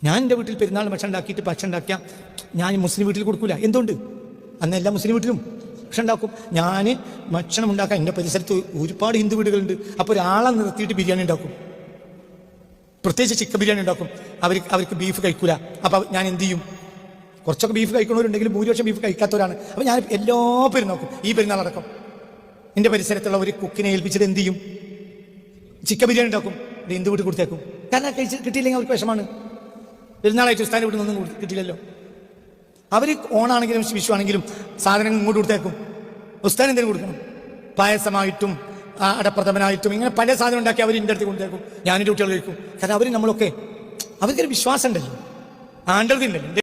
ഞാൻ എൻ്റെ വീട്ടിൽ പെരുന്നാൾ ഭക്ഷണം ഉണ്ടാക്കിയാൽ ഞാൻ മുസ്ലിം വീട്ടിൽ കൊടുക്കൂല. എന്തുകൊണ്ട്? അന്ന് എല്ലാ മുസ്ലിം വീട്ടിലും ഭക്ഷണം ഉണ്ടാക്കും. ഞാൻ ഭക്ഷണം ഉണ്ടാക്കാൻ എൻ്റെ പരിസരത്ത് ഒരുപാട് ഹിന്ദു വീടുകളുണ്ട്. അപ്പോൾ ഒരാളെ നിർത്തിയിട്ട് ബിരിയാണി ഉണ്ടാക്കും, പ്രത്യേകിച്ച് ചിക്കൻ ബിരിയാണി ഉണ്ടാക്കും. അവർക്ക് ബീഫ് കഴിക്കൂല. അപ്പോൾ ഞാൻ എന്ത് ചെയ്യും? കുറച്ചൊക്കെ ബീഫ് കഴിക്കുന്നവരുണ്ടെങ്കിലും ഭൂരിപക്ഷം ബീഫ് കഴിക്കാത്തവരാണ്. അപ്പോൾ ഞാൻ എല്ലാ പെരുന്നാൾക്കും, ഈ പെരുന്നാളടക്കം, എൻ്റെ പരിസരത്തുള്ള ഒരു കുക്കിനെ ഏൽപ്പിച്ചിട്ട് എന്ത് ചെയ്യും? ചിക്കൻ ബിരിയാണി ഉണ്ടാക്കും, ഹിന്ദു വീട്ടിൽ കൊടുത്തേക്കും. കാരണം കിട്ടിയില്ലെങ്കിൽ അവർക്ക് വിഷമാണ്. പെരുന്നാളായിട്ട് ഉസ്താദിൻ്റെ വീട്ടിൽ നിന്നൊന്നും കിട്ടിയില്ലല്ലോ. അവർ ഓണാണെങ്കിലും വിഷു ആണെങ്കിലും സാധനങ്ങൾ ഇങ്ങോട്ട് കൊടുത്തേക്കും. ഉസ്താദിന് എന്തെങ്കിലും കൊടുക്കണം, പായസമായിട്ടും അടപ്രഥമനായിട്ടും ഇങ്ങനെ പല സാധനം ഉണ്ടാക്കി അവർ എൻ്റെ അടുത്ത് കൊടുത്തേക്കും. ഞാനെൻ്റെ കുട്ടികൾ കഴിക്കും. കാരണം അവർ നമ്മളൊക്കെ അവർക്കൊരു വിശ്വാസം ഉണ്ടല്ലോ, ആണ്ടതില്ലല്ലോ.